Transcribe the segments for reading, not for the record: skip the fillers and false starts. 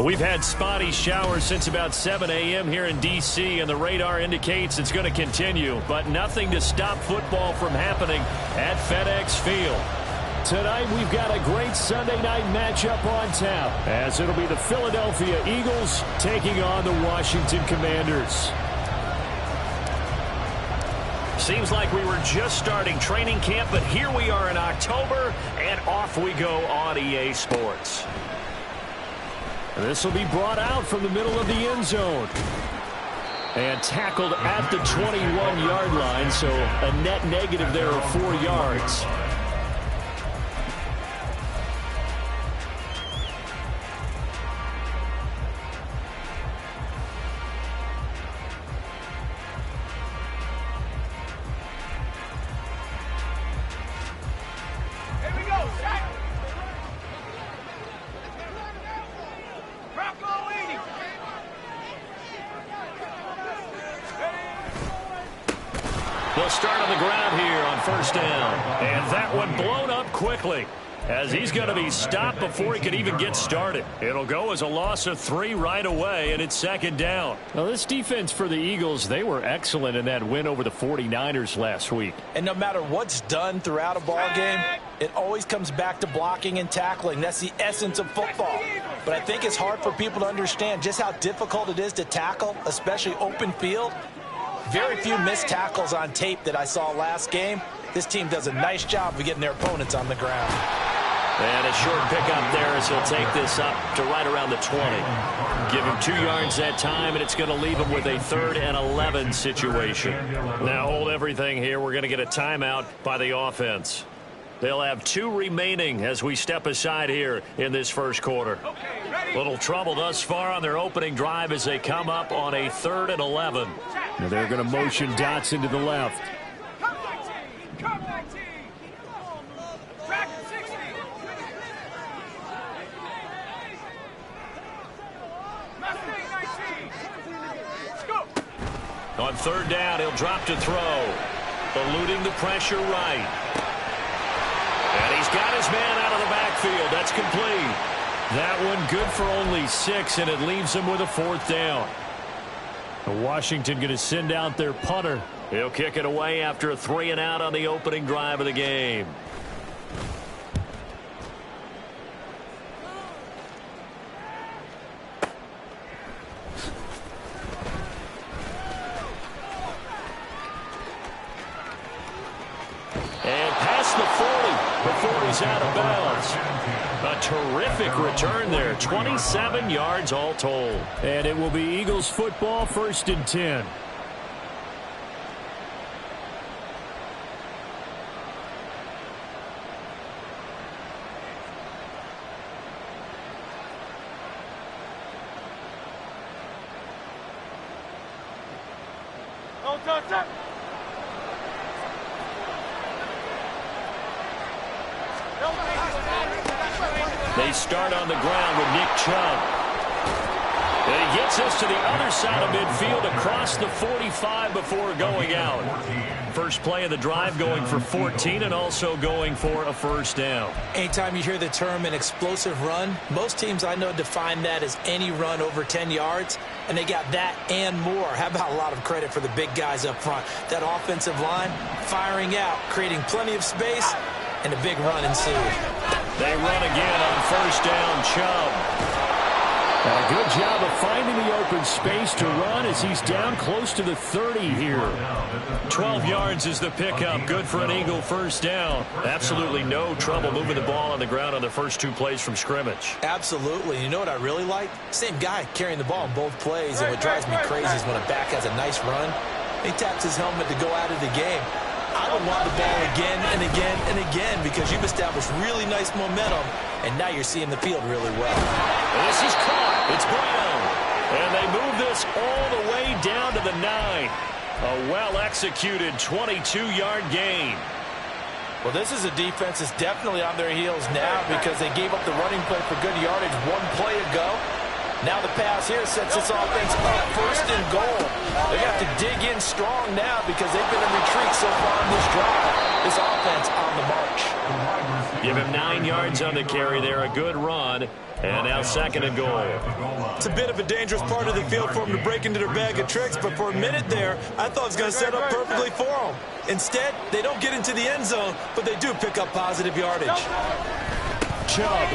We've had spotty showers since about 7 a.m. here in D.C., and the radar indicates it's going to continue, but nothing to stop football from happening at FedEx Field. Tonight, we've got a great Sunday night matchup on tap, as it'll be the Philadelphia Eagles taking on the Washington Commanders. Seems like we were just starting training camp, but here we are in October, and off we go on EA Sports. This will be brought out from the middle of the end zone. And tackled at the 21-yard line, so a net negative there of 4 yards. They'll start on the ground here on first down. And that one blown up quickly, as he's going to be stopped before he can even get started. It'll go as a loss of 3 right away, and it's second down. Now, this defense for the Eagles, they were excellent in that win over the 49ers last week. And no matter what's done throughout a ball game, it always comes back to blocking and tackling. That's the essence of football. But I think it's hard for people to understand just how difficult it is to tackle, especially open field. Very few missed tackles on tape that I saw last game. This team does a nice job of getting their opponents on the ground. And a short pickup there as he'll take this up to right around the 20. Give him 2 yards that time, and it's going to leave him with a 3rd and 11 situation. Now hold everything here. We're going to get a timeout by the offense. They'll have 2 remaining as we step aside here in this first quarter. Little trouble thus far on their opening drive as they come up on a 3rd and 11. Now they're going to motion Dotson to the left. On 3rd down, he'll drop to throw. Eluding the pressure right. And he's got his man out of the backfield. That's complete. That one good for only 6, and it leaves him with a 4th down. Washington going to send out their punter. He'll kick it away after a 3 and out on the opening drive of the game. And past the 40 before he's out of bounds. A terrific return there. 27 yards all told. And it will be Eagles football, 1st and 10. They start on the ground with Nick Chubb. And he gets us to the other side of midfield across the 45 before going out. First play of the drive going for 14 and also going for a 1st down. Anytime you hear the term an explosive run, most teams I know define that as any run over 10 yards, and they got that and more. How about a lot of credit for the big guys up front? That offensive line firing out, creating plenty of space, and a big run ensued. They run again on 1st down, Chubb. A good job of finding the open space to run as he's down close to the 30 here. 12 yards is the pickup. Good for an Eagle 1st down. Absolutely no trouble moving the ball on the ground on the first 2 plays from scrimmage. Absolutely. You know what I really like? Same guy carrying the ball in both plays, and what drives me crazy is when a back has a nice run, he taps his helmet to go out of the game. I would want the ball again and again and again because you've established really nice momentum, and now you're seeing the field really well. This is caught. It's Brown. And they move this all the way down to the 9. A well-executed 22-yard gain. Well, this is a defense that's definitely on their heels now because they gave up the running play for good yardage 1 play ago. Now the pass here sets this offense up 1st and goal. They have to dig in strong now because they've been in retreat so far in this drive. this offense on the march. Give him 9 yards on the carry there. A good run. And now 2nd and goal. It's a bit of a dangerous part of the field for them to break into their bag of tricks, but for a minute there, I thought it was going to set up perfectly for them. Instead, they don't get into the end zone, but they do pick up positive yardage. Chubb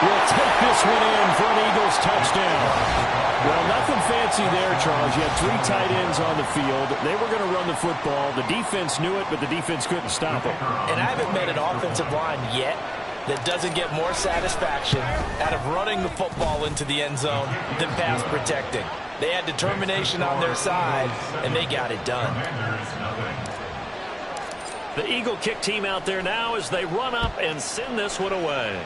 will take this one in for an Eagles touchdown. Well, nothing fancy there, Charles. You had 3 tight ends on the field. They were going to run the football. The defense knew it, but the defense couldn't stop it. And I haven't met an offensive line yet that doesn't get more satisfaction out of running the football into the end zone than pass protecting. They had determination on their side, and they got it done. The Eagle kick team out there now as they run up and send this one away.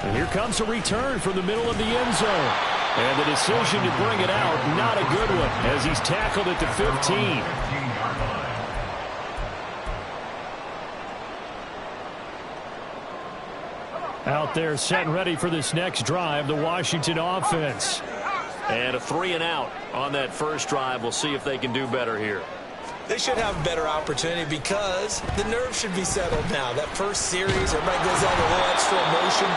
And here comes a return from the middle of the end zone. And the decision to bring it out, not a good one, as he's tackled at the 15. Out there set and ready for this next drive, the Washington offense. And a 3 and out on that first drive. We'll see if they can do better here. They should have a better opportunity because the nerves should be settled now. That first series, everybody goes out with a little extra emotion.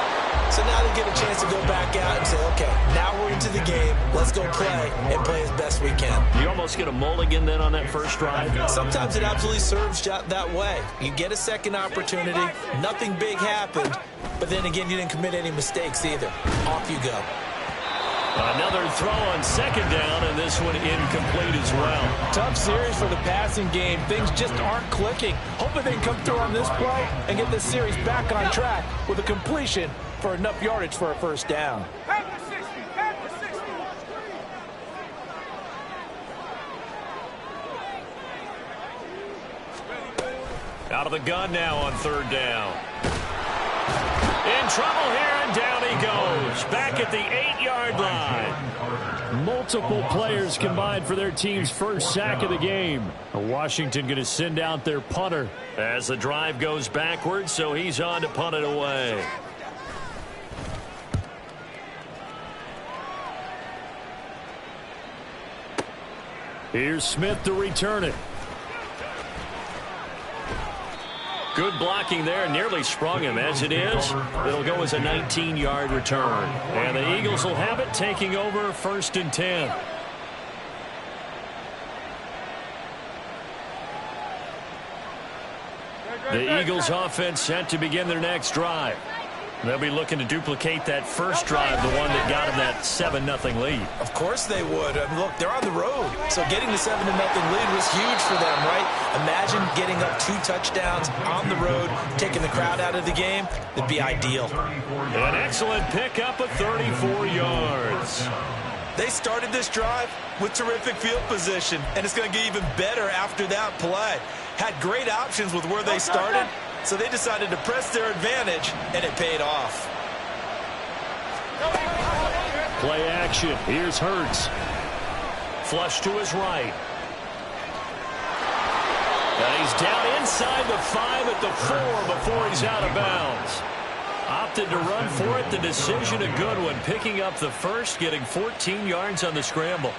So now they get a chance to go back out and say, okay, now we're into the game. Let's go play and play as best we can. You almost get a mulligan then on that first drive? Sometimes it absolutely serves that way. You get a second opportunity. Nothing big happened. But then again, you didn't commit any mistakes either. Off you go. Another throw on 2nd down, and this one incomplete as well. Tough series for the passing game. Things just aren't clicking. Hoping they can come through on this play and get this series back on track with a completion for enough yardage for a first down. Out of the gun now on 3rd down. In trouble here, and down he goes. Back at the 8-yard line. Multiple players combined for their team's first sack of the game. Washington going to send out their punter as the drive goes backwards, so he's on to punt it away. Here's Smith to return it. Good blocking there, nearly sprung him. As it is, it'll go as a 19-yard return. And the Eagles will have it, taking over 1st and 10. The Eagles offense set to begin their next drive. They'll be looking to duplicate that first drive, the one that got them that 7-0 lead. Of course they would. I mean, look, they're on the road. So getting the 7-0 lead was huge for them, right? Imagine getting up 2 touchdowns on the road, taking the crowd out of the game. It'd be ideal. An excellent pickup of 34 yards. They started this drive with terrific field position, and it's going to get even better after that play. Had great options with where they started, so they decided to press their advantage, and it paid off. Play action. Here's Hurts. Flush to his right. And he's down inside the 5 at the 4 before he's out of bounds. Opted to run for it. The decision a good one. Picking up the first, getting 14 yards on the scramble.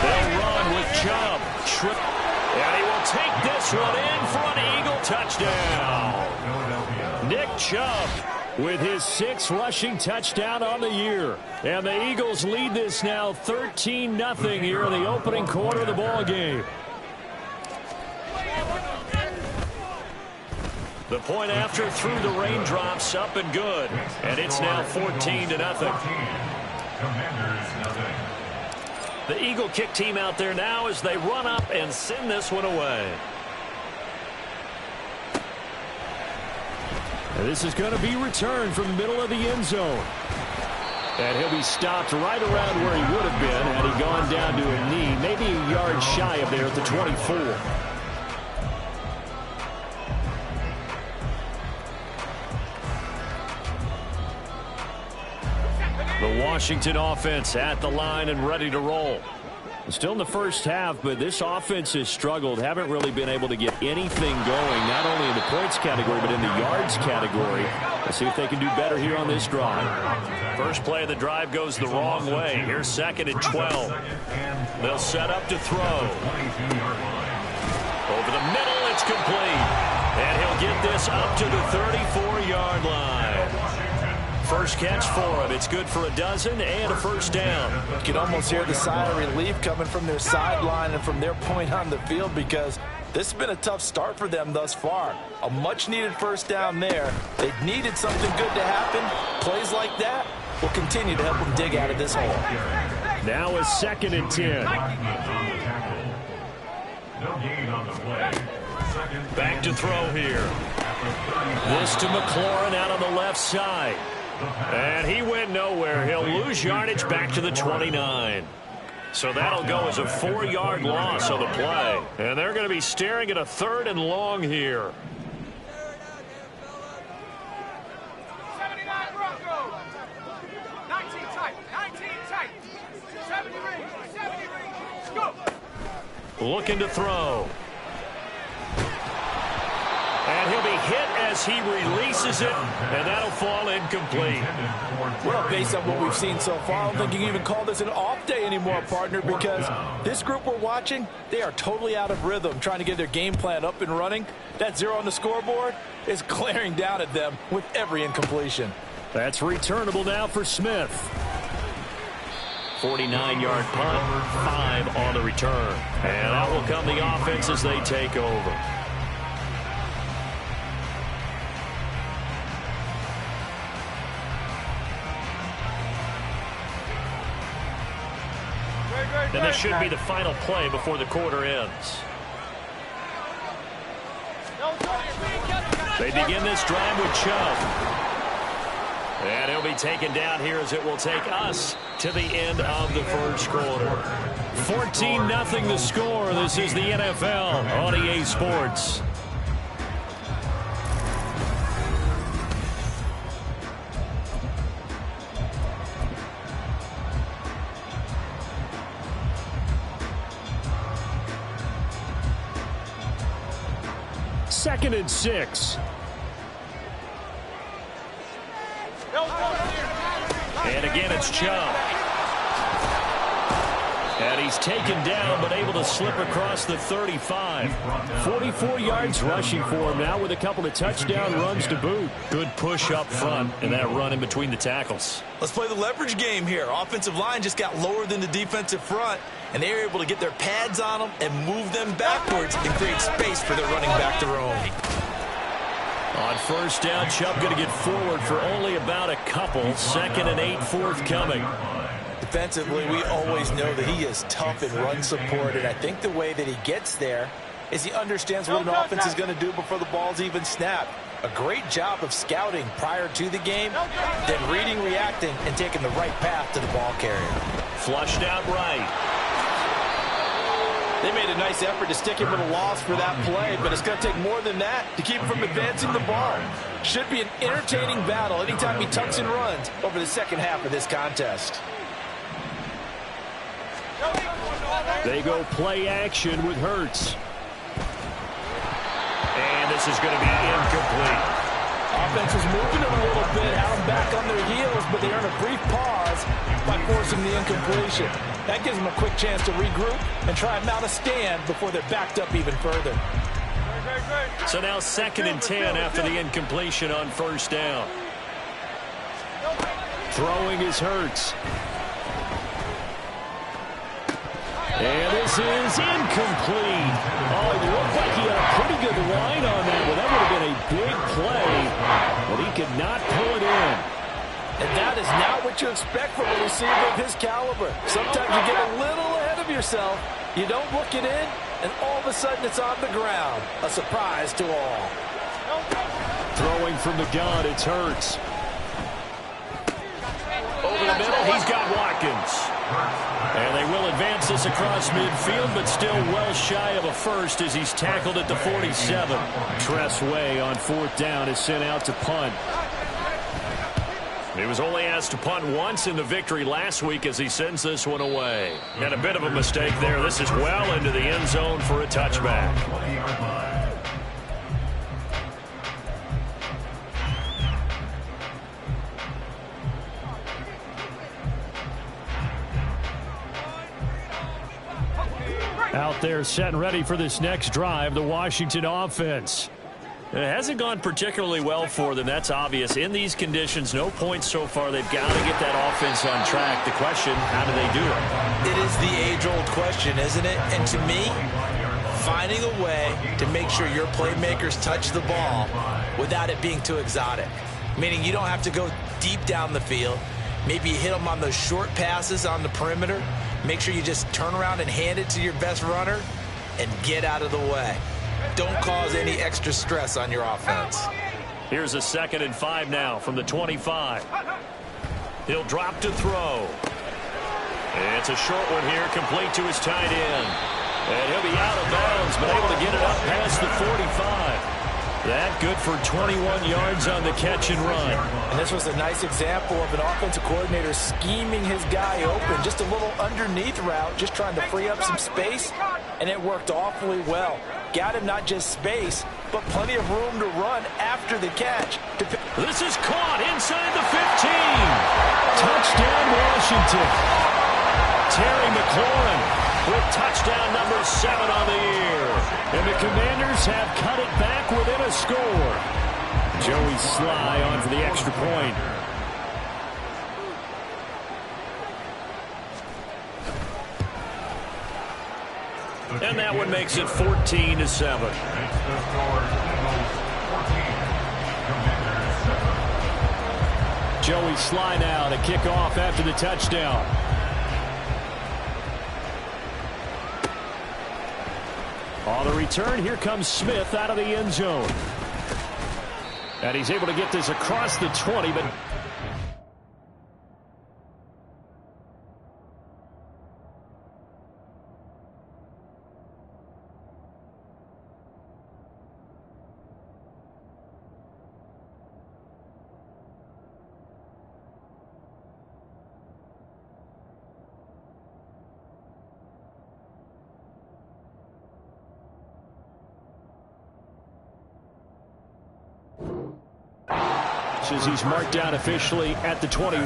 They'll run with Chubb. And he will take this one in for an Eagle touchdown. Nick Chubb with his 6th rushing touchdown on the year. And the Eagles lead this now 13-0 here in the opening quarter of the ball game. The point after through the raindrops, up and good. And it's now 14-0. The Eagle kick team out there now as they run up and send this one away. And this is going to be returned from the middle of the end zone. And he'll be stopped right around where he would have been had he gone down to a knee, maybe a yard shy of there at the 24. The Washington offense at the line and ready to roll. Still in the first half, but this offense has struggled. Haven't really been able to get anything going, not only in the points category, but in the yards category. Let's see if they can do better here on this drive. First play of the drive goes the wrong way. Here's 2nd and 12. They'll set up to throw. Over the middle, it's complete. And he'll get this up to the 34-yard line. First catch for him. It's good for a dozen and a first down. You can almost hear the sigh of relief coming from their sideline and from their point on the field, because this has been a tough start for them thus far. A much-needed first down there. They needed something good to happen. Plays like that will continue to help them dig out of this hole. Now a 2nd and 10. Back to throw here. This to McLaurin out on the left side. And he went nowhere. He'll lose yardage back to the 29. So that'll go as a 4-yard loss on the play. And they're going to be staring at a 3rd and long here. Looking to throw. And he'll be hit as he releases it, and that'll fall incomplete. Well, based on what we've seen so far, I don't think you can even call this an off day anymore, partner, because this group we're watching, they are totally out of rhythm, trying to get their game plan up and running. That 0 on the scoreboard is glaring down at them with every incompletion. That's returnable now for Smith. 49-yard punt, 5 on the return. And out will come the offense as they take over. And this should be the final play before the quarter ends. They begin this drive with Chubb. And he'll be taken down here as it will take us to the end of the first quarter. 14-0 the score. This is the NFL on EA Sports. Second and 6. And again, it's Chubb. And he's taken down, but able to slip across the 35. 44 yards rushing for him now with a couple of touchdown runs to boot. Good push up front and that run in between the tackles. Let's play the leverage game here. Offensive line just got lower than the defensive front, and they were able to get their pads on them and move them backwards and create space for their running back to roam. On first down, Chubb going to get forward for only about a couple. 2nd and 8 forthcoming. Defensively, we always know that he is tough in run support, and I think the way that he gets there is he understands what an offense is going to do before the ball's even snapped. A great job of scouting prior to the game, then reading, reacting, and taking the right path to the ball carrier. Flushed out right. They made a nice effort to stick him with a loss for that play, but it's going to take more than that to keep him from advancing the ball. Should be an entertaining battle anytime he tucks and runs over the second half of this contest. They go play action with Hurts. And this is going to be incomplete. Offense is moving them a little bit, have them back on their heels, but they earn a brief pause by forcing the incompletion. That gives them a quick chance to regroup and try and mount a stand before they're backed up even further. So now 2nd and 10 after the incompletion on first down. Throwing is Hurts. And this is incomplete. Oh, it looked like he had a pretty good line on that. Well, that would have been a big play, but he could not pull it in. And that is not what you expect from a receiver of his caliber. Sometimes you get a little ahead of yourself, you don't look it in, and all of a sudden it's on the ground. A surprise to all. Throwing from the gun, it's Hurts. Over the middle, he's got Watkins. And they will advance this across midfield, but still well shy of a first as he's tackled at the 47. Tress Way on 4th down is sent out to punt. He was only asked to punt once in the victory last week as he sends this one away. And a bit of a mistake there. This is well into the end zone for a touchback. Out there set and ready for this next drive, the Washington offense. It hasn't gone particularly well for them. That's obvious. In these conditions, no points so far. They've got to get that offense on track. The question, how do they do it? It is the age-old question, isn't it? And to me, finding a way to make sure your playmakers touch the ball without it being too exotic. Meaning you don't have to go deep down the field. Maybe you hit them on those short passes on the perimeter. Make sure you just turn around and hand it to your best runner and get out of the way. Don't cause any extra stress on your offense. Here's a 2nd and 5 now from the 25. He'll drop to throw. It's a short one here, complete to his tight end. And he'll be out of bounds, but able to get it up past the 45. That good for 21 yards on the catch and run. And this was a nice example of an offensive coordinator scheming his guy open. Just a little underneath route, just trying to free up some space, and it worked awfully well. Got him not just space, but plenty of room to run after the catch. This is caught inside the 15. Touchdown, Washington. Terry McLaurin with touchdown number 7 on the year. And the Commanders have cut it back within a score. Joey Sly on for the extra point. And that one makes it 14-7. Joey Sly now to kick off after the touchdown. On the return, here comes Smith out of the end zone. And he's able to get this across the 20, but as he's marked down officially at the 21.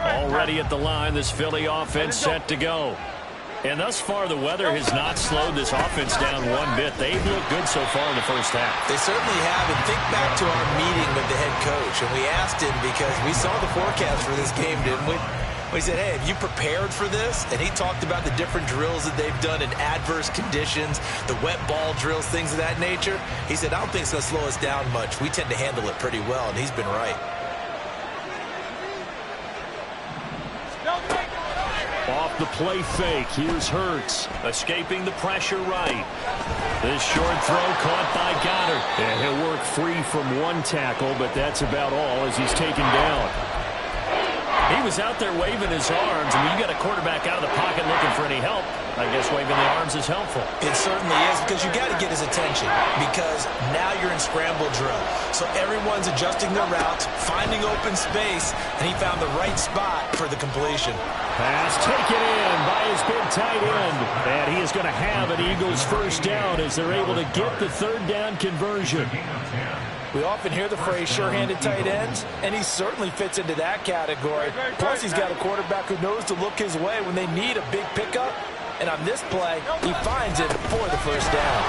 Already at the line, this Philly offense set to go. And thus far, the weather has not slowed this offense down one bit. They've looked good so far in the first half. They certainly have. And think back to our meeting with the head coach. And we asked him because we saw the forecast for this game, didn't we? We said, hey, have you prepared for this? And he talked about the different drills that they've done in adverse conditions, the wet ball drills, things of that nature. He said, I don't think it's going to slow us down much. We tend to handle it pretty well, and he's been right. Off the play fake, here's Hurts. Escaping the pressure right. This short throw caught by Goddard. And he'll work free from one tackle, but that's about all as he's taken down. He was out there waving his arms, and when you got a quarterback out of the pocket looking for any help, I guess waving the arms is helpful. It certainly is, because you got to get his attention, because now you're in scramble drill. So everyone's adjusting their routes, finding open space, and he found the right spot for the completion. Pass taken in by his big tight end. And he is going to have an Eagles first down as they're able to get the third down conversion. We often hear the phrase sure-handed tight ends, and he certainly fits into that category. Plus, he's got a quarterback who knows to look his way when they need a big pickup. And on this play, he finds it for the first down.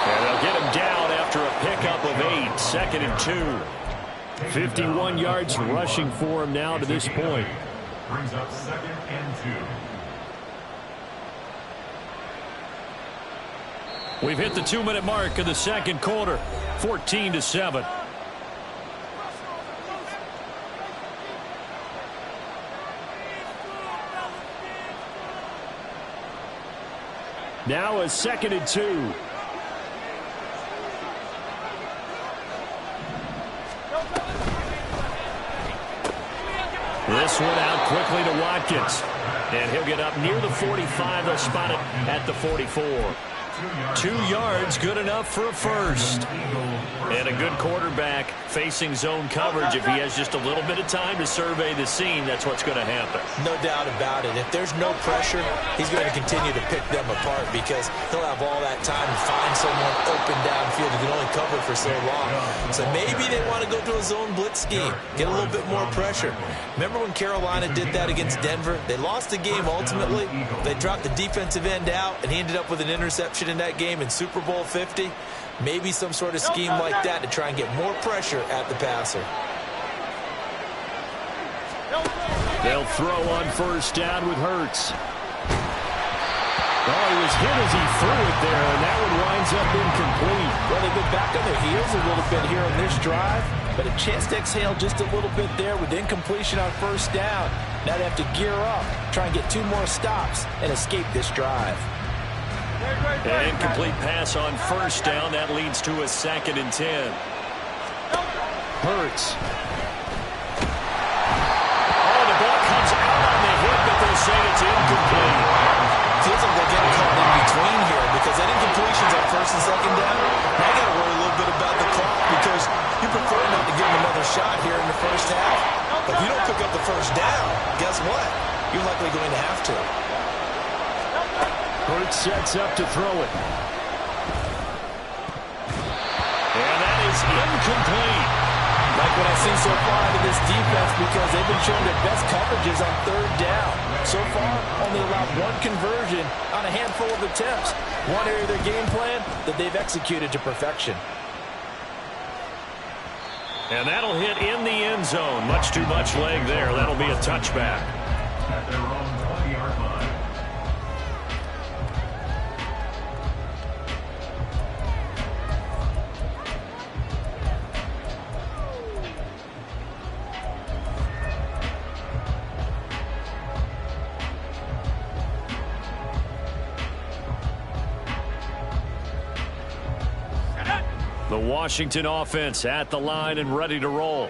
And they'll get him down after a pickup of 8, 2nd and 2. 51 yards rushing for him now to this point. Brings up 2nd and 2. We've hit the 2-minute mark of the second quarter, 14-7. Now a 2nd and 2. This one out quickly to Watkins. And he'll get up near the 45. They'll spot it at the 44. 2 yards, good enough for a first. And a good quarterback facing zone coverage. If he has just a little bit of time to survey the scene, that's what's going to happen. No doubt about it. If there's no pressure, he's going to continue to pick them apart because he'll have all that time to find someone open downfield who can only cover for so long. So maybe they want to go to a zone blitz scheme, get a little bit more pressure. Remember when Carolina did that against Denver? They lost the game ultimately. They dropped the defensive end out, and he ended up with an interception in that game in Super Bowl 50. Maybe some sort of scheme like that to try and get more pressure at the passer. They'll throw on first down with Hurts. Oh, he was hit as he threw it there, and that one winds up incomplete. Well, they've been back on their heels a little bit here on this drive, but a chance to exhale just a little bit there with incompletion on first down. Now they have to gear up, try and get 2 more stops, and escape this drive. An incomplete pass on first down. That leads to a 2nd and 10. Hurts. Oh, the ball comes out on the hit, but they'll say it's incomplete. Feels like they're getting caught in between here because that incompletion's on first and second down. Now you got to worry a little bit about the clock because you prefer not to give them another shot here in the first half. But if you don't pick up the first down, guess what? You're likely going to have to. Hurts sets up to throw it. And that is incomplete. Like what I've seen so far out of this defense because they've been showing their best coverages on third down. So far, only allowed 1 conversion on a handful of attempts. One area of their game plan that they've executed to perfection. And that'll hit in the end zone. Much too much leg there. That'll be a touchback. At their own 20-yard line. The Washington offense at the line and ready to roll.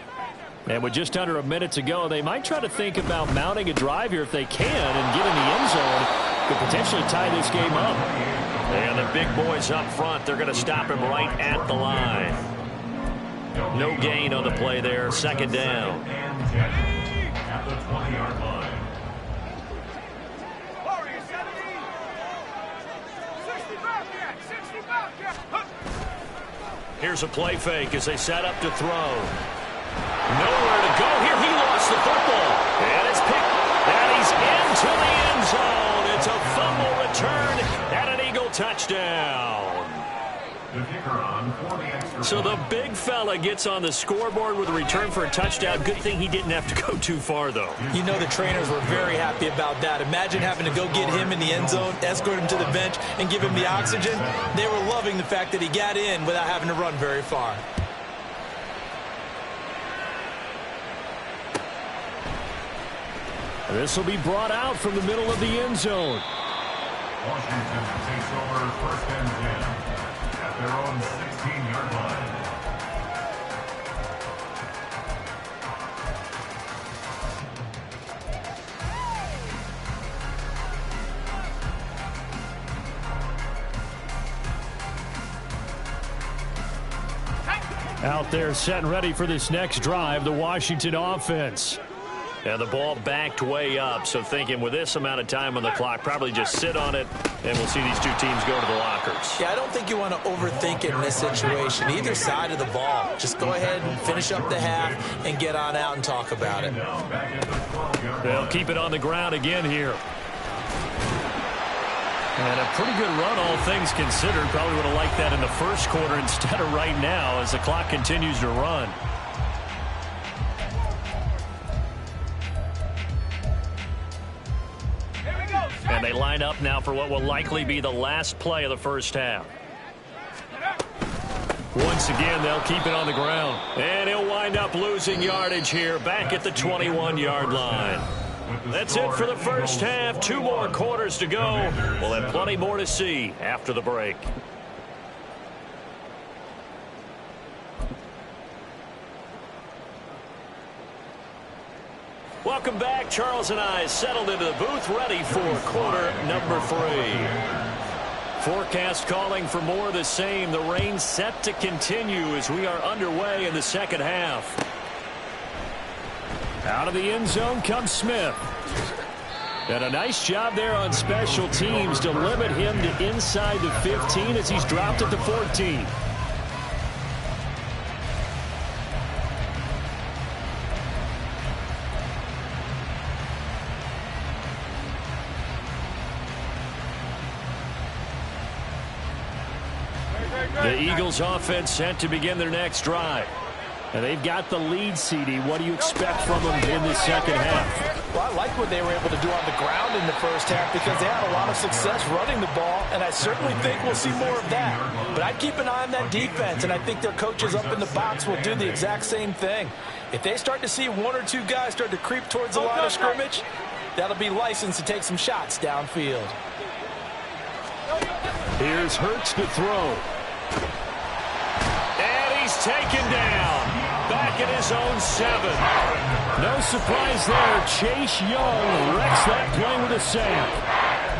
And with just under a minute to go, they might try to think about mounting a drive here if they can and get in the end zone. Could potentially tie this game up. And the big boys up front, they're going to stop him right at the line. No gain on the play there. 2nd down. At the 20-yard line. Here's a play fake as they set up to throw. Nowhere to go here. He lost the football. And it's picked. And he's into the end zone. It's a fumble return and an Eagle touchdown. So the big fella gets on the scoreboard with a return for a touchdown. Good thing he didn't have to go too far, though. You know the trainers were very happy about that. Imagine having to go get him in the end zone, escort him to the bench, and give him the oxygen. They were loving the fact that he got in without having to run very far. This will be brought out from the middle of the end zone. Washington takes over 1st and 10 at their own 16-yard line. Out there set and ready for this next drive, the Washington offense. And the ball backed way up, so thinking with this amount of time on the clock, probably just sit on it, and we'll see these 2 teams go to the lockers. Yeah, I don't think you want to overthink it in this situation. Either side of the ball. Just go ahead and finish up the half and get on out and talk about it. They'll keep it on the ground again here. And a pretty good run, all things considered. Probably would have liked that in the first quarter instead of right now as the clock continues to run. And they line up now for what will likely be the last play of the first half. Once again, they'll keep it on the ground. And he'll wind up losing yardage here back at the 21-yard line. That's it for the first half. 2 more quarters to go. We'll have plenty more to see after the break. Welcome back. Charles and I settled into the booth, ready for quarter number 3. Forecast calling for more of the same. The rain set to continue as we are underway in the second half. Out of the end zone comes Smith. And a nice job there on special teams to limit him to inside the 15 as he's dropped it to 14. The Eagles offense set to begin their next drive. And they've got the lead, CD. What do you expect from them in the second half? Well, I like what they were able to do on the ground in the first half because they had a lot of success running the ball, and I certainly think we'll see more of that. But I'd keep an eye on that defense, and I think their coaches up in the box will do the exact same thing. If they start to see one or two guys start to creep towards the line of scrimmage, that'll be licensed to take some shots downfield. Here's Hurts to throw. And he's taken down. Back at his own 7. No surprise there. Chase Young wrecks that play with a sack.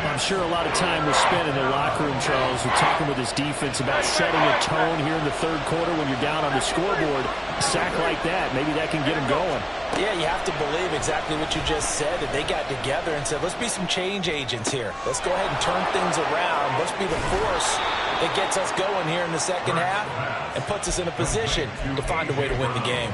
I'm sure a lot of time was spent in the locker room, Charles, with talking with his defense about setting a tone here in the third quarter when you're down on the scoreboard. A sack like that, maybe that can get him going. Yeah, you have to believe exactly what you just said, that they got together and said, let's be some change agents here. Let's go ahead and turn things around. Let's be the force that gets us going here in the second half and puts us in a position to find a way to win the game.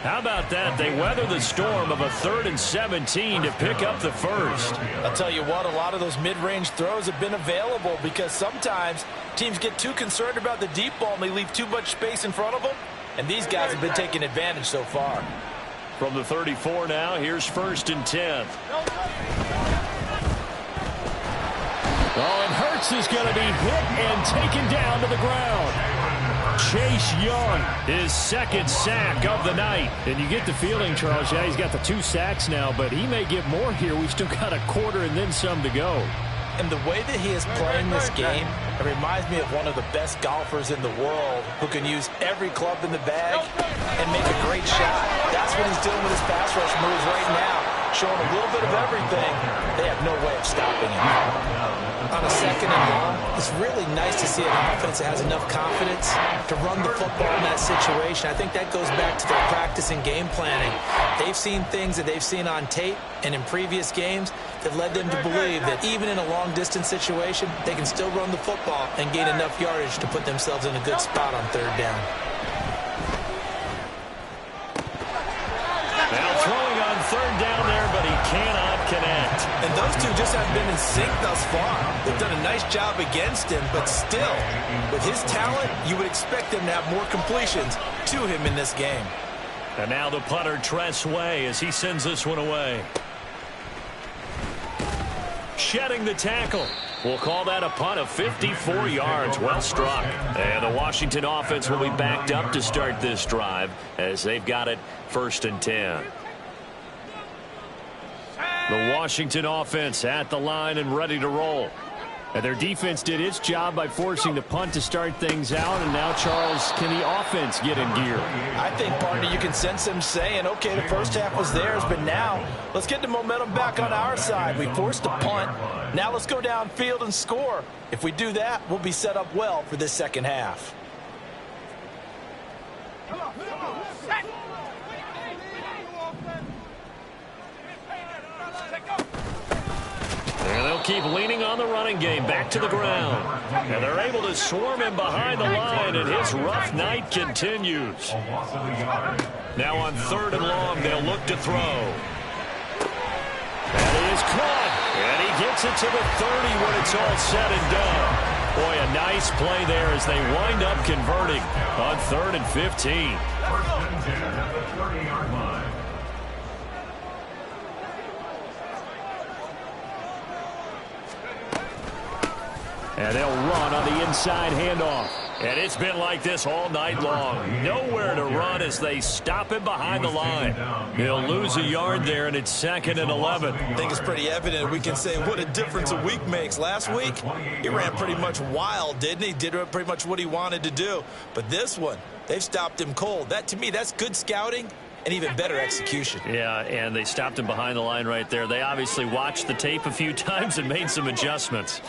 How about that? They weather the storm of a 3rd and 17 to pick up the first. I'll tell you what, a lot of those mid-range throws have been available because sometimes teams get too concerned about the deep ball and they leave too much space in front of them, and these guys have been taking advantage so far. From the 34 now, here's 1st and 10. Oh, and Hurts is going to be hit and taken down to the ground. Chase Young, his 2nd sack of the night. And you get the feeling, Charles, yeah, he's got the 2 sacks now, but he may get more here. We've still got a quarter and then some to go. And the way that he is playing this game, it reminds me of one of the best golfers in the world who can use every club in the bag and make a great shot. That's what he's doing with his pass rush moves right now, showing a little bit of everything. They have no way of stopping him. On a 2nd and long, it's really nice to see an offense that has enough confidence to run the football in that situation. I think that goes back to their practice and game planning. They've seen things that they've seen on tape and in previous games that led them to believe that even in a long-distance situation, they can still run the football and gain enough yardage to put themselves in a good spot on 3rd down. Now throwing on 3rd down there, but he cannot connect. And those two just haven't been in sync thus far. They've done a nice job against him, but still, with his talent, you would expect him to have more completions to him in this game. And now the punter, Tress Way, as he sends this one away. Shedding the tackle. We'll call that a punt of 54 yards. Well struck. And the Washington offense will be backed up to start this drive as they've got it 1st and 10. The Washington offense at the line and ready to roll. And their defense did its job by forcing the punt to start things out. And now, Charles, can the offense get in gear? I think, partner, you can sense them saying, okay, the first half was theirs, but now let's get the momentum back on our side. We forced a punt. Now let's go downfield and score. If we do that, we'll be set up well for this second half. And they'll keep leaning on the running game back to the ground. And they're able to swarm him behind the line, and his rough night continues. Now on 3rd and long, they'll look to throw. That is caught. And he gets it to the 30 when it's all said and done. Boy, a nice play there as they wind up converting on 3rd and 15. 1st and 10 at the 30-yard line. And they'll run on the inside handoff. And it's been like this all night long. Nowhere to run as they stop him behind the line. He'll lose a yard there, and it's 2nd and 11. I think it's pretty evident. We can say what a difference a week makes. Last week, he ran pretty much wild, didn't he? Did pretty much what he wanted to do. But this one, they've stopped him cold. That, to me, that's good scouting and even better execution. Yeah, and they stopped him behind the line right there. They obviously watched the tape a few times and made some adjustments.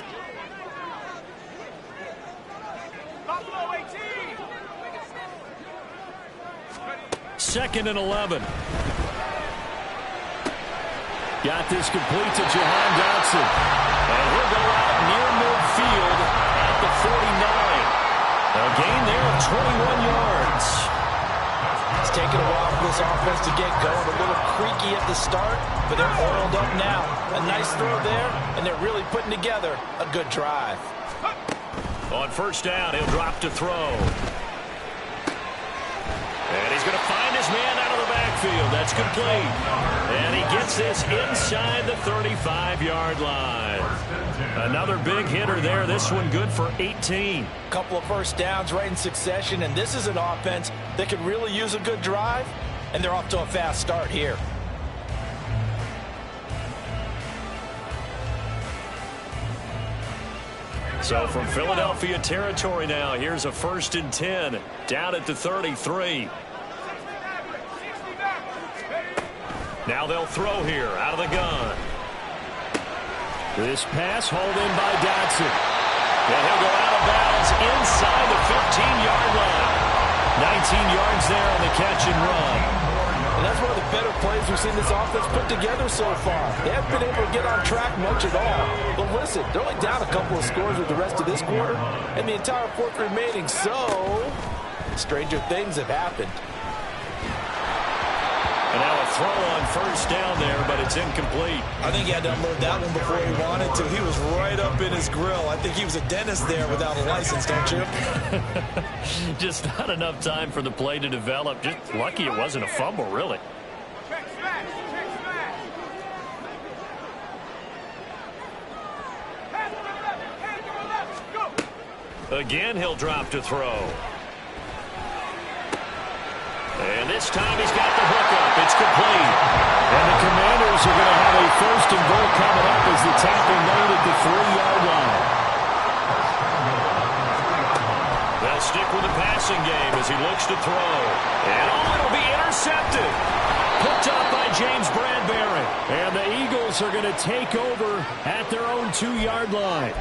Second and 11. Got this complete to Jahan Dotson. And he'll go out near midfield at the 49. A gain there of 21 yards. It's taken a while for this offense to get going. A little creaky at the start, but they're oiled up now. A nice throw there, and they're really putting together a good drive. On first down, he'll drop to throw. And he's going to find his man out of the backfield. That's complete. And he gets this inside the 35-yard line. Another big hitter there. This one good for 18. Couple of first downs right in succession, and this is an offense that could really use a good drive, and they're off to a fast start here. So from Philadelphia territory now, here's a 1st and 10 down at the 33. Now they'll throw here out of the gun. This pass hauled in by Dotson. And he'll go out of bounds inside the 15-yard line. 19 yards there on the catch and run. And that's one of the better plays we've seen this offense put together so far. They haven't been able to get on track much at all. But listen, they're only down a couple of scores with the rest of this quarter and the entire fourth remaining. So, stranger things have happened. And now a throw on first down there, but it's incomplete. I think he had to unload that one before he wanted to. He was right up in his grill. I think he was a dentist there without a license, don't you? Just not enough time for the play to develop. Just lucky it wasn't a fumble, really. Again, he'll drop to throw. And this time he's got the hook up. It's complete. And the Commanders are going to have a 1st and goal coming up as the tackle made at the 3-yard line. They'll stick with the passing game as he looks to throw. And it'll be intercepted. Picked up by James Bradbury. And the Eagles are going to take over at their own 2-yard line.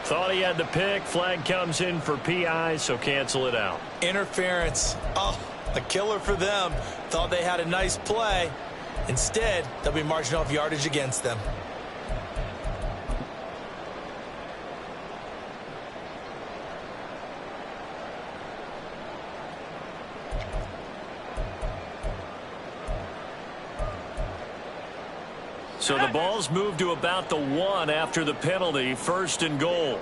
Thought he had the pick. Flag comes in for PI, so cancel it out. Interference. Oh. A killer for them. Thought they had a nice play. Instead, they'll be marching off yardage against them. So the ball's moved to about the 1 after the penalty. 1st and goal.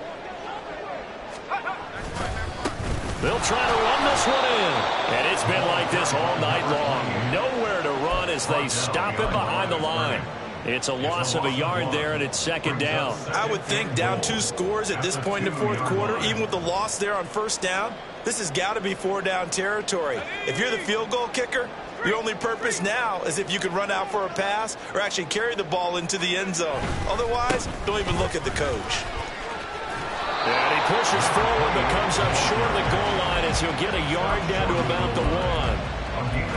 They'll try to run this one in. And it's been like this all night long. Nowhere to run as they stop him behind the line. It's a loss of a yard there, and it's 2nd down. I would think down 2 scores at this point in the 4th quarter, even with the loss there on first down, this has got to be 4-down territory. If you're the field goal kicker, your only purpose now is if you can run out for a pass or actually carry the ball into the end zone. Otherwise, don't even look at the coach. And he pushes forward but comes up short of the goal line as he'll get a yard down to about the 1.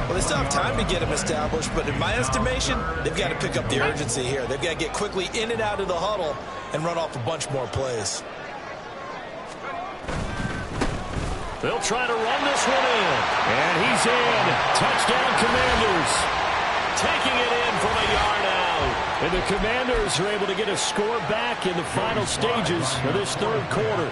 Well, they still have time to get him established, but in my estimation, they've got to pick up the urgency here. They've got to get quickly in and out of the huddle and run off a bunch more plays. They'll try to run this one in. And he's in. Touchdown, Commanders. Taking it in from a yard out. And the Commanders are able to get a score back in the final stages of this 3rd quarter.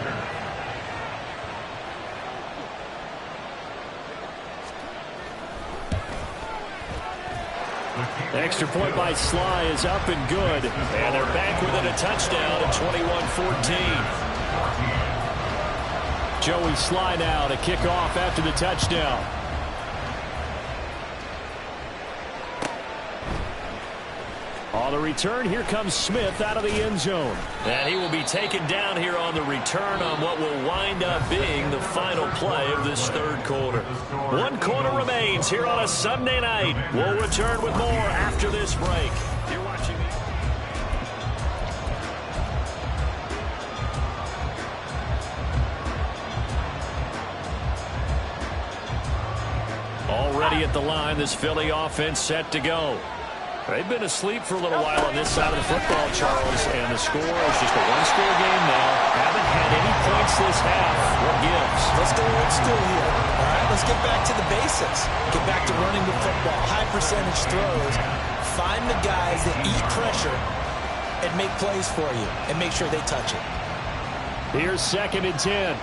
Extra point by Sly is up and good. And they're back within a touchdown at 21-14. Joey Sly now to kick off after the touchdown. On the return, here comes Smith out of the end zone. And he will be taken down here on the return on what will wind up being the final play of this 3rd quarter. 1 quarter remains here on a Sunday night. We'll return with more after this break. You're watching Already at the line. This Philly offense set to go. They've been asleep for a little while on this side of the football, Charles, and the score is just a one-score game now. Haven't had any points this half. What gives? Let's go old school here. All right, let's get back to the basics. Get back to running the football, high percentage throws. Find the guys that eat pressure and make plays for you, and make sure they touch it. Here's 2nd and 10.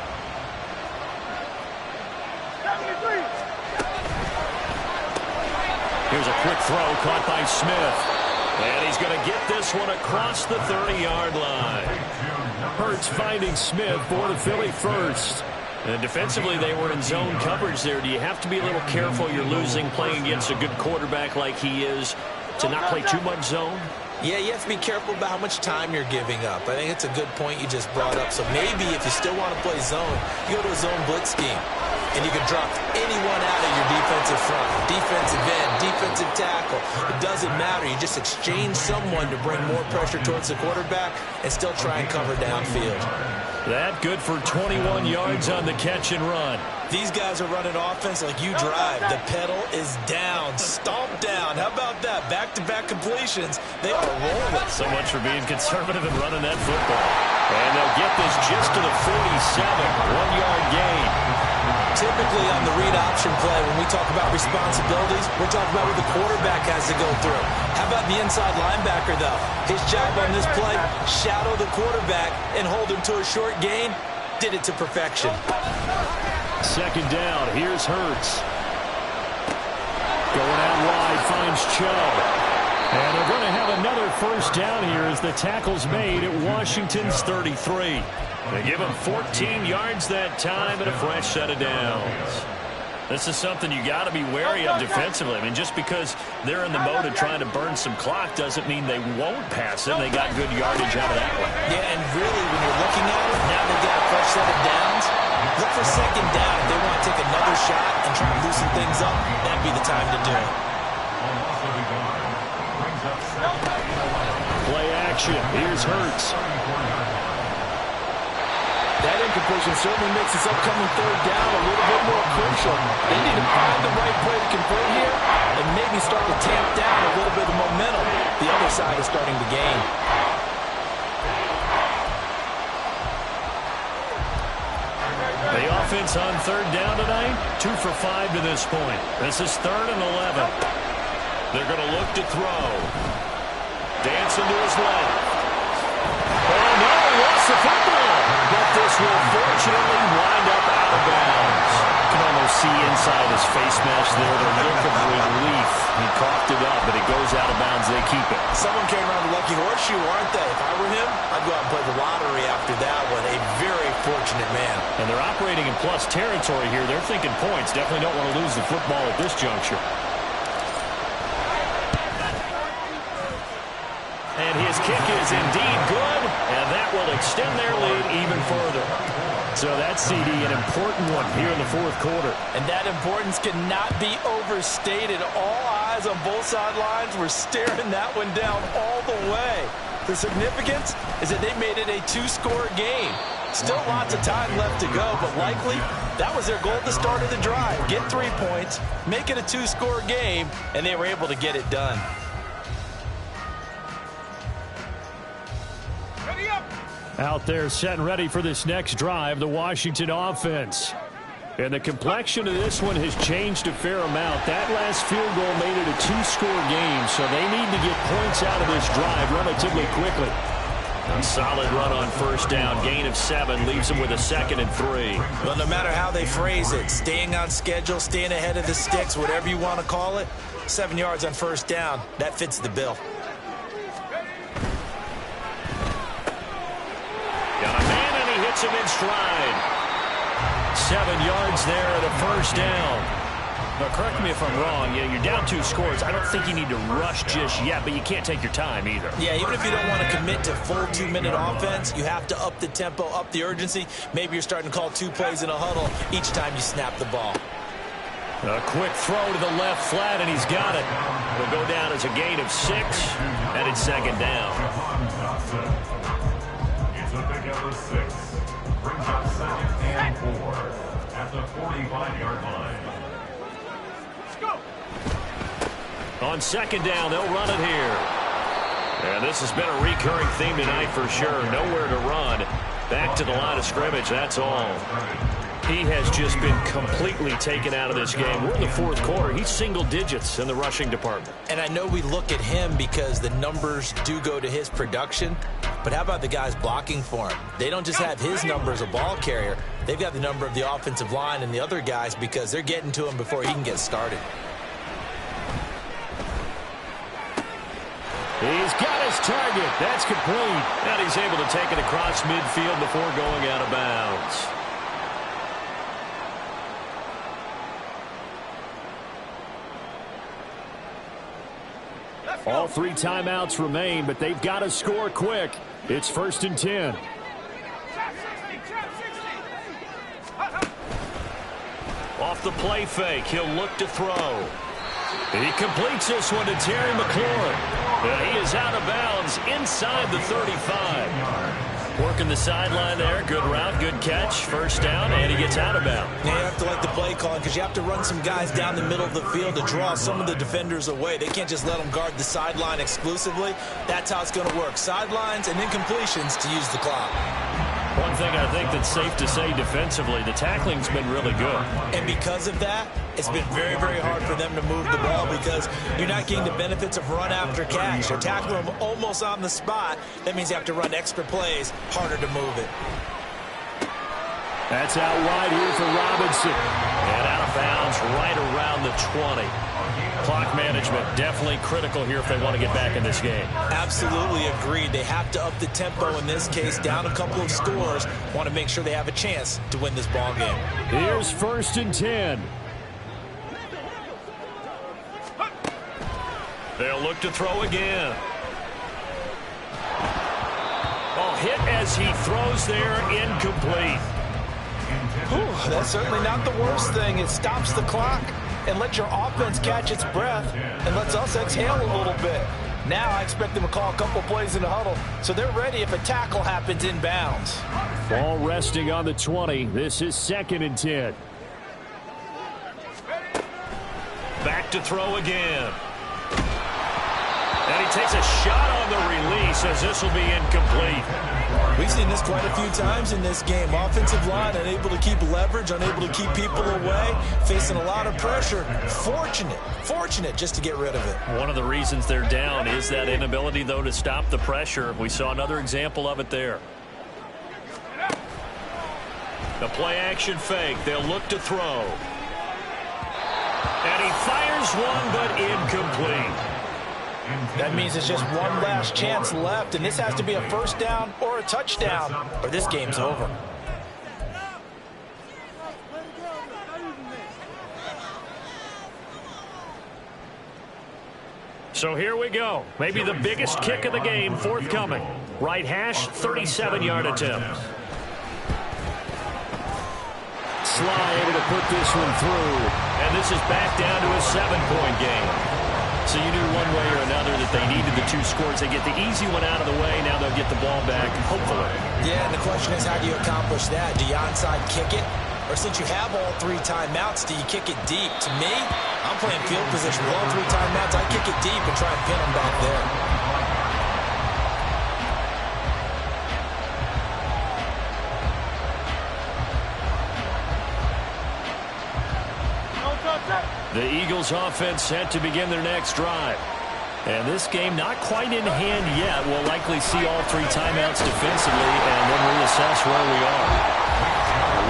Here's a quick throw caught by Smith. And he's going to get this one across the 30-yard line. Hurts finding Smith for the Philly first. And defensively, they were in zone coverage there. Do you have to be a little careful? You're losing playing against a good quarterback like he is to not play too much zone? Yeah, you have to be careful about how much time you're giving up. I think it's a good point you just brought up. So maybe if you still want to play zone, you go to a zone blitz scheme. And you can drop anyone out of your defensive front, defensive end, defensive tackle. It doesn't matter. You just exchange someone to bring more pressure towards the quarterback and still try and cover downfield. That good for 21 yards on the catch and run. These guys are running offense like you drive. The pedal is down, stomp down. How about that? Back-to-back completions. They are rolling. So much for being conservative and running that football. And they'll get this just to the 47, 1-yard gain. Typically on the read option play, when we talk about responsibilities, we're talking about what the quarterback has to go through. How about the inside linebacker, though? His job on this play, shadow the quarterback and hold him to a short gain. Did it to perfection. 2nd down. Here's Hurts. Going out wide, finds Chubb. And they're going to have another first down here as the tackle's made at Washington's 33. They give him 14 yards that time and a fresh set of downs. This is something you got to be wary of defensively. I mean, just because they're in the mode of trying to burn some clock doesn't mean they won't pass it. They got good yardage out of that one. Yeah, and really, when you're looking at it, now they've got a fresh set of downs. Look for 2nd down. If they want to take another shot and try to loosen things up, that'd be the time to do it. Play action. Here's Hurts. That incompletion certainly makes this upcoming 3rd down a little bit more crucial. They need to find the right play to convert here and maybe start to tamp down a little bit of momentum. The other side is starting to gain. The offense on 3rd down tonight, 2 for 5 to this point. This is 3rd and 11. They're going to look to throw. Dancing to his left. Oh, no, lost the football. But this will fortunately wind up out of bounds. You can almost see inside his face mask there the look of relief. He coughed it up, but it goes out of bounds. They keep it. Someone came around the lucky horseshoe, aren't they? If I were him, I'd go out and play the lottery after that one. A very fortunate man. And they're operating in plus territory here. They're thinking points. Definitely don't want to lose the football at this juncture. And his kick is indeed good, and that will extend their lead even further. So that CD, an important one here in the 4th quarter. And that importance cannot be overstated. All eyes on both sidelines were staring that one down all the way. The significance is that they made it a 2-score game. Still lots of time left to go, but likely that was their goal at the start of the drive. Get 3 points, make it a 2-score game, and they were able to get it done. Out there set and ready for this next drive, the Washington offense. And the complexion of this one has changed a fair amount. That last field goal made it a 2-score game, so they need to get points out of this drive relatively quickly. A solid run on 1st down. Gain of 7 leaves them with a 2nd and 3. Well, no matter how they phrase it, staying on schedule, staying ahead of the sticks, whatever you want to call it, 7 yards on 1st down, that fits the bill. Got a man, and he hits him in stride. 7 yards there at a 1st down. Now, correct me if I'm wrong. You're down 2 scores. I don't think you need to rush just yet, but you can't take your time either. Yeah, even if you don't want to commit to full 2-minute offense, you have to up the tempo, up the urgency. Maybe you're starting to call 2 plays in a huddle each time you snap the ball. A quick throw to the left flat, and he's got it. It'll go down as a gain of 6, and it's 2nd down. It's a big out of 6. Brings up 2nd and 4 at the 45-yard line. Let's go. On second down, they'll run it here. And this has been a recurring theme tonight for sure. Nowhere to run. Back to the line of scrimmage, that's all. He has just been completely taken out of this game. We're in the fourth quarter. He's single digits in the rushing department. And I know we look at him because the numbers do go to his production, but how about the guys blocking for him? They don't just have his number as a ball carrier. They've got the number of the offensive line and the other guys because they're getting to him before he can get started. He's got his target. That's complete. And he's able to take it across midfield before going out of bounds. All 3 timeouts remain, but they've got to score quick. It's 1st and 10. Off the play fake, he'll look to throw. He completes this one to Terry McLaurin. He is out of bounds inside the 35. Working the sideline there. Good route, good catch. First down, and he gets out of bounds. Yeah, you have to like the play calling because you have to run some guys down the middle of the field to draw some of the defenders away. They can't just let them guard the sideline exclusively. That's how it's going to work. Sidelines and incompletions to use the clock. One thing I think that's safe to say defensively, the tackling's been really good. And because of that, it's been very, very hard for them to move the ball because you're not getting the benefits of run after catch. They're tackling them almost on the spot. That means you have to run extra plays, harder to move it. That's out wide here for Robinson. And out of bounds right around the 20. Clock management definitely critical here if they want to get back in this game. Absolutely agreed. They have to up the tempo in this case, down a couple of scores. Want to make sure they have a chance to win this ball game. Here's 1st and 10. They'll look to throw again. Oh, hit as he throws there, incomplete. Whew, that's certainly not the worst thing. It stops the clock and lets your offense catch its breath and lets us exhale a little bit. Now I expect them to call a couple plays in the huddle so they're ready if a tackle happens inbounds. Ball resting on the 20. This is 2nd and 10. Back to throw again. And he takes a shot on the release as this will be incomplete. We've seen this quite a few times in this game. Offensive line unable to keep leverage, unable to keep people away, facing a lot of pressure. Fortunate just to get rid of it. One of the reasons they're down is that inability, though, to stop the pressure. We saw another example of it there. The play action fake. They'll look to throw. And he fires one, but incomplete. That means it's just one last chance left, and this has to be a first down or a touchdown, or this game's over. So here we go. Maybe the biggest kick of the game forthcoming. Right hash, 37-yard attempt. Sly able to put this one through. And this is back down to a 7-point game. So you knew one way or another that they needed the 2 scores. They get the easy one out of the way. Now they'll get the ball back, hopefully. Yeah, and the question is, how do you accomplish that? Do you onside kick it? Or since you have all 3 timeouts, do you kick it deep? To me, I'm playing field position with all 3 timeouts. I kick it deep and try and pin them back there. The Eagles offense set to begin their next drive. And this game not quite in hand yet. We'll likely see all 3 timeouts defensively and then reassess where we are.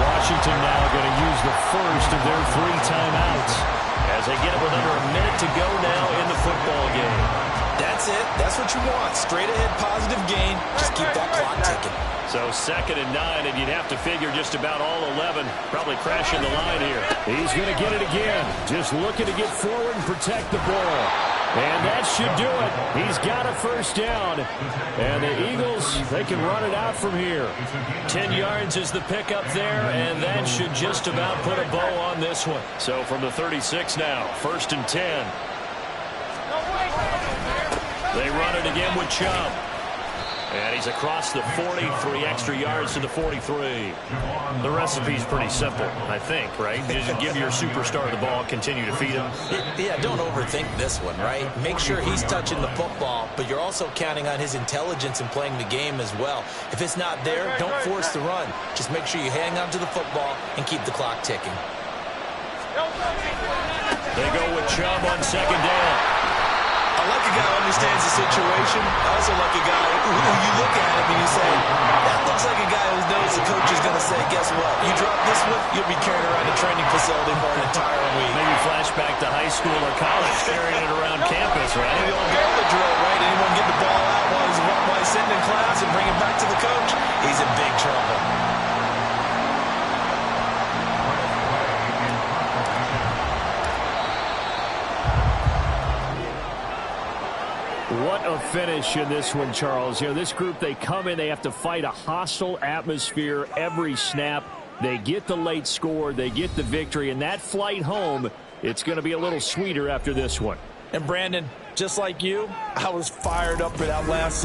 Washington now going to use the first of their 3 timeouts as they get it with under a minute to go now in the football game. That's it. That's what you want. Straight ahead positive gain. Just keep that clock ticking. So 2nd and 9, and you'd have to figure just about all 11 probably crashing the line here. He's going to get it again. Just looking to get forward and protect the ball. And that should do it. He's got a first down. And the Eagles, they can run it out from here. 10 yards is the pickup there, and that should just about put a bow on this one. So from the 36 now, 1st and 10. They run it again with Chubb. And he's across the 40, 3 extra yards to the 43. The recipe's pretty simple, I think, right? Just give your superstar the ball, continue to feed him. Yeah, don't overthink this one, right? Make sure he's touching the football, but you're also counting on his intelligence in playing the game as well. If it's not there, don't force the run. Just make sure you hang on to the football and keep the clock ticking. They go with Chubb on second down. I like a guy who understands the situation. I also like a guy who you look at him and you say, that looks like a guy who knows the coach is going to say, guess what? You drop this one, you'll be carrying around a training facility for an entire week. Maybe flashback to high school or college, carrying it around campus, right? The old Gorilla drill, right? Anyone get the ball out while he's sitting in class and bring it back to the coach? He's in big trouble. What a finish in this one, Charles. You know, this group, they come in, they have to fight a hostile atmosphere every snap. They get the late score, they get the victory, and that flight home, it's going to be a little sweeter after this one. And Brandon, just like you, I was fired up for that last season.